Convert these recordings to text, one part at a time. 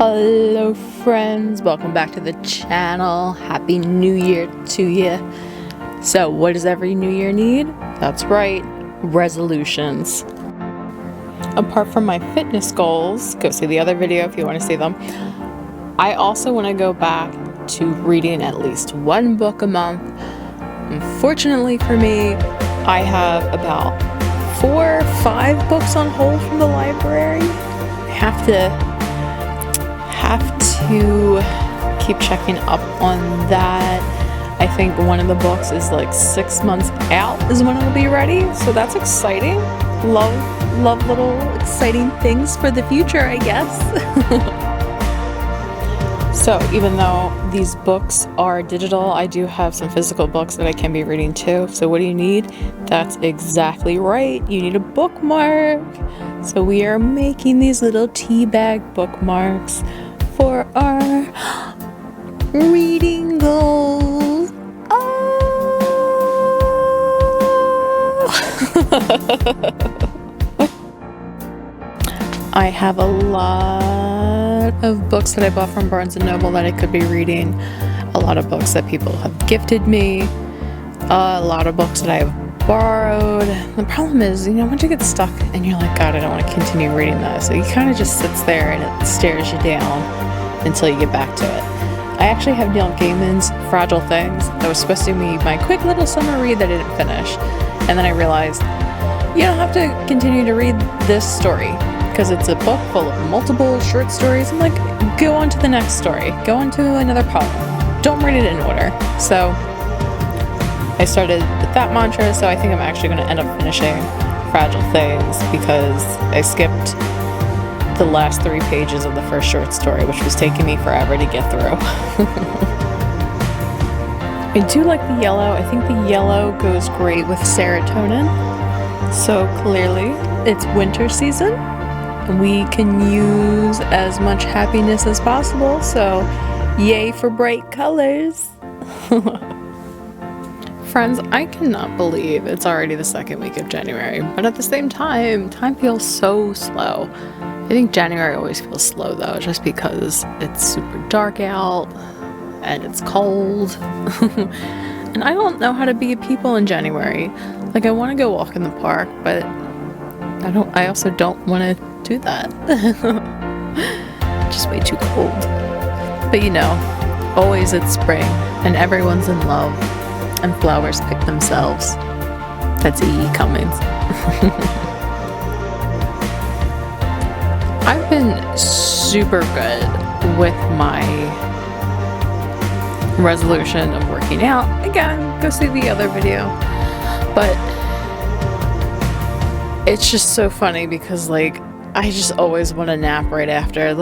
Hello friends, welcome back to the channel. Happy New Year to you. So what does every new year need? That's right, resolutions. Apart from my fitness goals, go see the other video if you want to see them. I also want to go back to reading at least one book a month. Unfortunately for me, I have about 4 or 5 books on hold from the library. I have to keep checking up on that. I think one of the books is like 6 months out is when it'll be ready, so that's exciting. Love little exciting things for the future, I guess. So even though these books are digital, I do have some physical books that I can be reading too. So what do you need? That's exactly right. You need a bookmark. So we are making these little tea bag bookmarks for our reading goals. Oh! I have a lot of books that I bought from Barnes & Noble that I could be reading, a lot of books that people have gifted me, a lot of books that I have borrowed. The problem is, once you get stuck and you're like, God, I don't want to continue reading this, so it kind of just sits there and it stares you down until you get back to it. I actually have Neil Gaiman's Fragile Things. That was supposed to be my quick little summer read that I didn't finish, and then I realized you don't have to continue to read this story because it's a book full of multiple short stories. I'm like, go on to the next story, go on to another poem, don't read it in order. So I started with that mantra, so I think I'm actually going to end up finishing Fragile Things because I skipped the last 3 pages of the first short story, which was taking me forever to get through. I do like the yellow. I think the yellow goes great with serotonin. So clearly it's winter season. We can use as much happiness as possible, so yay for bright colors. Friends, I cannot believe it's already the 2nd week of January, but at the same time feels so slow. I think January always feels slow though, just because it's super dark out and it's cold. And I don't know how to be a people in January. Like, I want to go walk in the park, but I also don't want to do that. Just way too cold. But always it's spring and everyone's in love and flowers pick themselves. That's E.E. Cummings. I've been super good with my resolution of working out. Again, go see the other video. But it's just so funny because I just always want to nap right after.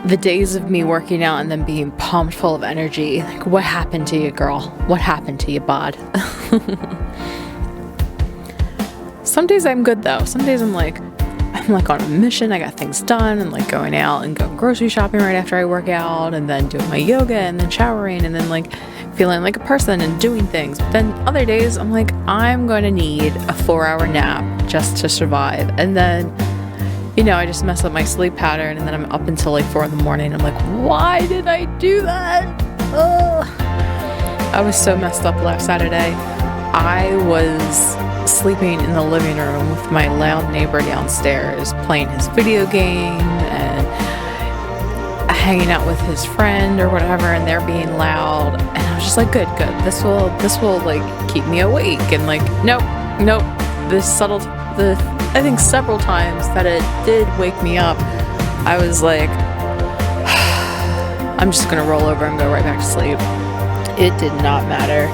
The days of me working out and then being pumped full of energy. What happened to you, girl? What happened to you, bod? Some days I'm good though. Some days I'm on a mission. I got things done and going out and going grocery shopping right after I work out, and then doing my yoga and then showering and then feeling like a person and doing things. But then other days I'm I'm going to need a 4-hour nap just to survive. And then I just mess up my sleep pattern, and then I'm up until 4 in the morning. I'm why did I do that? Ugh. I was so messed up last Saturday. I was sleeping in the living room with my loud neighbor downstairs playing his video game and hanging out with his friend or whatever, and they're being loud, and I was just good. This will keep me awake. And nope. I think several times that it did wake me up, I was I'm just gonna roll over and go right back to sleep. It did not matter.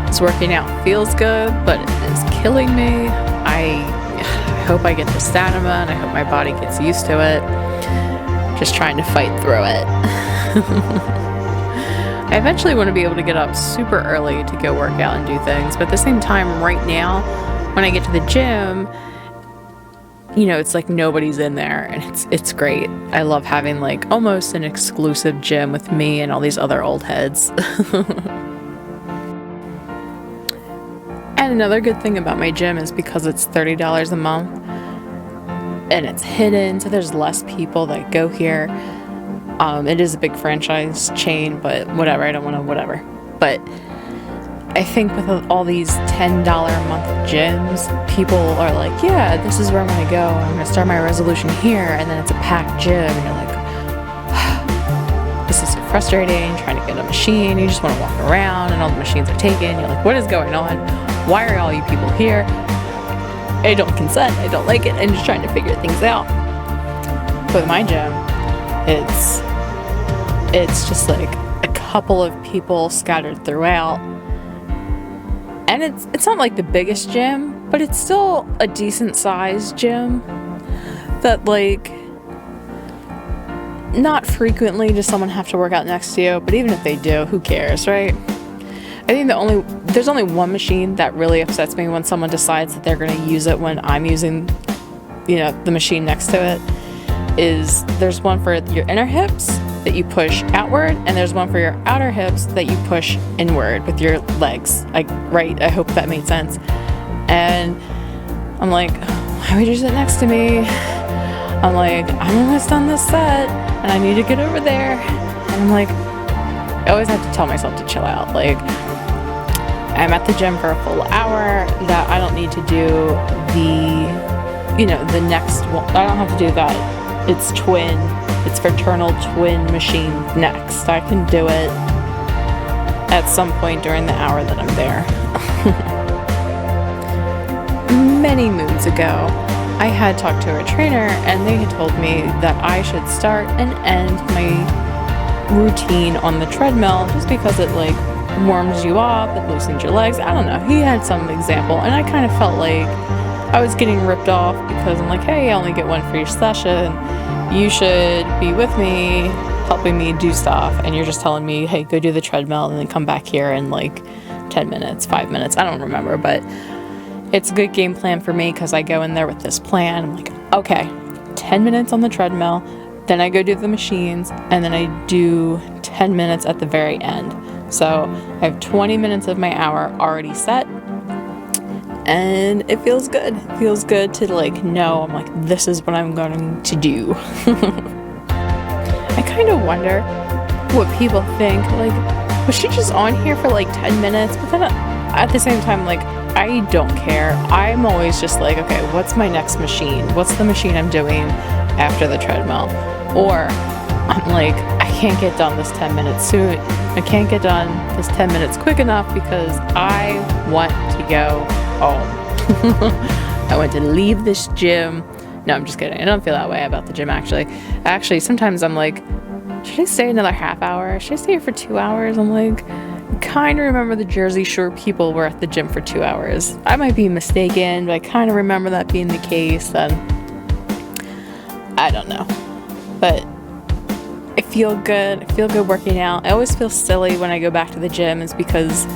This working out feels good, but it is killing me. I hope I get the stamina, and I hope my body gets used to it. Just trying to fight through it. I eventually want to be able to get up super early to go work out and do things, but at the same time, right now, when I get to the gym, it's nobody's in there, and it's great. I love having almost an exclusive gym with me and all these other old heads. And another good thing about my gym is because it's $30 a month and it's hidden, so there's less people that go here. It is a big franchise chain, but whatever, I don't want to whatever. But I think with all these $10 a month gyms, people are like, yeah, this is where I'm going to go. I'm going to start my resolution here. And then it's a packed gym. And you're like, this is so frustrating, trying to get a machine. You just want to walk around and all the machines are taken. You're like, what is going on? Why are all you people here? I don't consent. I don't like it. I'm just trying to figure things out. But with my gym, it's just like a couple of people scattered throughout. And it's not like the biggest gym, but it's still a decent sized gym that, like, not frequently does someone have to work out next to you, but even if they do, who cares, right? I think there's only one machine that really upsets me when someone decides that they're going to use it when I'm using, the machine next to it, is there's one for your inner hips that you push outward, and there's one for your outer hips that you push inward with your legs. I hope that made sense. And I'm like, why would you sit next to me? I'm like, I'm almost done this set, and I need to get over there. And I'm like, I always have to tell myself to chill out. Like, I'm at the gym for a full hour, that I don't need to do the next one. I don't have to do that. It's fraternal twin machine next. I can do it at some point during the hour that I'm there. Many moons ago, I had talked to a trainer, and they had told me that I should start and end my routine on the treadmill just because it like warms you up, it loosens your legs. I don't know. He had some example, and I kind of felt like I was getting ripped off because I'm like, hey, I only get one for each session. You should be with me, helping me do stuff, and you're just telling me, hey, go do the treadmill and then come back here in like 10 minutes, 5 minutes. I don't remember, but it's a good game plan for me because I go in there with this plan. I'm like, okay, 10 minutes on the treadmill, then I go do the machines, and then I do 10 minutes at the very end. So I have 20 minutes of my hour already set. And it feels good. It feels good to like know, I'm like, this is what I'm going to do. I kind of wonder what people think. Like, was she just on here for like 10 minutes? But then at the same time, like, I don't care. I'm always just like, okay, what's my next machine? What's the machine I'm doing after the treadmill? Or I'm like, I can't get done this 10 minutes soon. I can't get done this 10 minutes quick enough because I want to go home. I want to leave this gym. No, I'm just kidding. I don't feel that way about the gym, actually. Actually, sometimes I'm like, should I stay another half hour? Should I stay here for 2 hours? I'm like, I kind of remember the Jersey Shore people were at the gym for 2 hours. I might be mistaken, but I kind of remember that being the case. And I don't know. But I feel good. I feel good working out. I always feel silly when I go back to the gym. It's because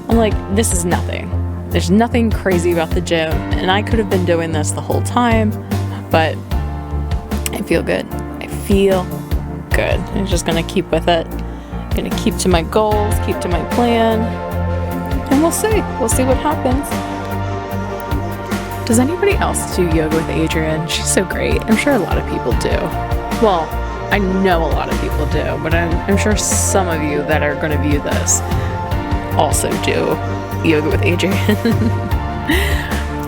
I'm like, this is nothing. There's nothing crazy about the gym, and I could have been doing this the whole time, but I feel good. I feel good. I'm just gonna keep with it. I'm gonna keep to my goals, keep to my plan, and we'll see. We'll see what happens. Does anybody else do yoga with Adrienne? She's so great. I'm sure a lot of people do. Well, I know a lot of people do, but I'm sure some of you that are gonna view this also do yoga with Adrienne.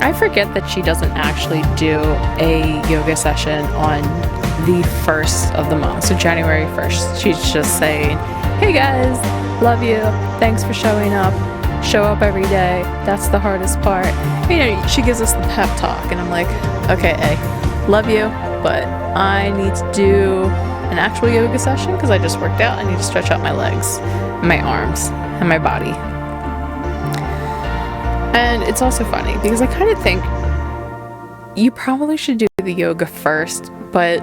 I forget that she doesn't actually do a yoga session on the 1st of the month, so January 1st. She's just saying, hey guys, love you, thanks for showing up, show up every day, that's the hardest part. She gives us the pep talk, and I'm like, okay, love you, but I need to do an actual yoga session because I just worked out. I need to stretch out my legs, my arms, and my body. And it's also funny because I kind of think you probably should do the yoga first, but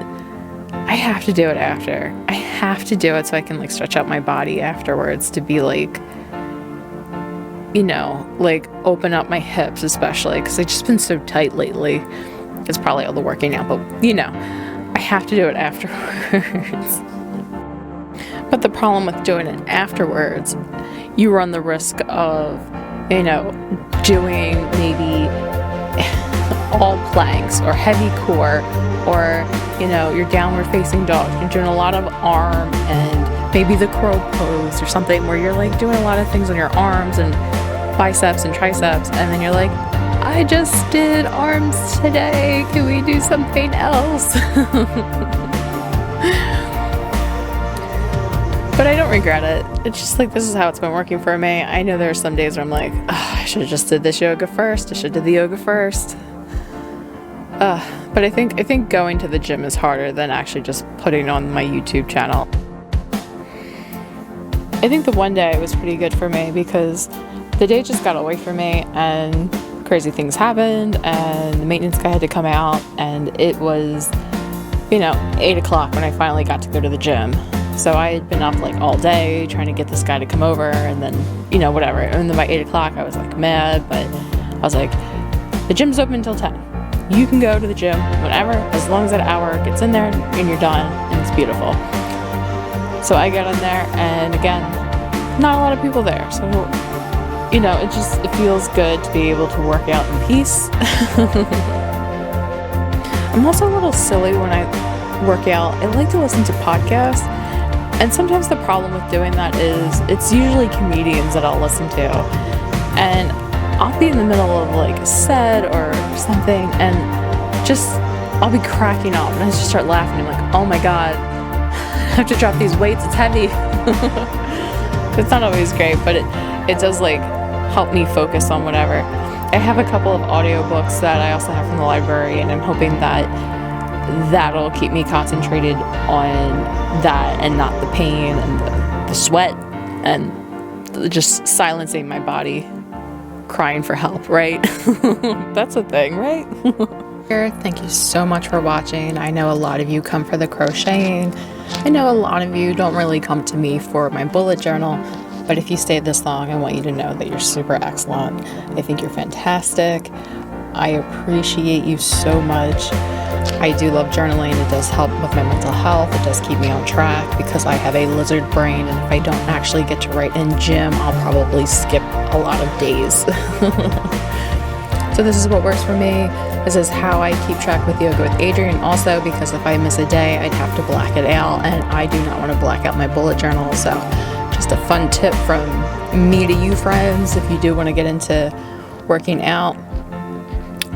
I have to do it after. I have to do it so I can like stretch out my body afterwards to be like, like open up my hips, especially because they've just been so tight lately. It's probably all the working out, but I have to do it afterwards. But the problem with doing it afterwards, you run the risk of doing maybe all planks or heavy core, or, you know, your downward facing dog. You're doing a lot of arm and maybe the crow pose or something where you're like doing a lot of things on your arms and biceps and triceps, and then you're like, I just did arms today. Can we do something else? But I don't regret it. It's just like, this is how it's been working for me. I know there are some days where I'm like, I should have just did this yoga first. I should have did the yoga first. But I think going to the gym is harder than actually just putting on my YouTube channel. I think the one day was pretty good for me because the day just got away from me and crazy things happened and the maintenance guy had to come out, and it was, 8 o'clock when I finally got to go to the gym. So I had been up like all day trying to get this guy to come over, and then, whatever. And then by 8 o'clock I was like mad, but I was like, the gym's open until 10. You can go to the gym whenever, as long as that hour gets in there and you're done, and it's beautiful. So I got in there, and again, not a lot of people there. So, it feels good to be able to work out in peace. I'm also a little silly when I work out. I like to listen to podcasts. And sometimes the problem with doing that is it's usually comedians that I'll listen to. And I'll be in the middle of like a set or something, and I'll be cracking up and I just start laughing. I'm like, oh my God, I have to drop these weights. It's heavy. It's not always great, but it does like help me focus on whatever. I have a couple of audiobooks that I also have from the library, and I'm hoping that that'll keep me concentrated on that and not the pain and the sweat and just silencing my body crying for help, right? That's a thing, right? Thank you so much for watching. I know a lot of you come for the crocheting. I know a lot of you don't really come to me for my bullet journal, but if you stayed this long, I want you to know that you're super excellent. I think you're fantastic. I appreciate you so much. I do love journaling. It does help with my mental health. It does keep me on track because I have a lizard brain, and if I don't actually get to write in gym, I'll probably skip a lot of days. So this is what works for me. This is how I keep track with Yoga with Adrienne also, because if I miss a day, I'd have to black it out, and I do not want to black out my bullet journal. So just a fun tip from me to you friends if you do want to get into working out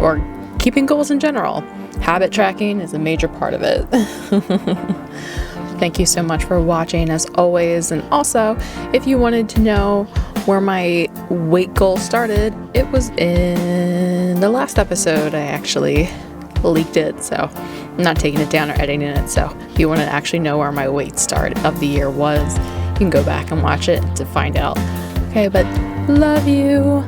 or keeping goals in general. Habit tracking is a major part of it. Thank you so much for watching as always. And also, if you wanted to know where my weight goal started, it was in the last episode. I actually leaked it, so I'm not taking it down or editing it. So if you want to actually know where my weight start of the year was, you can go back and watch it to find out. Okay, but love you.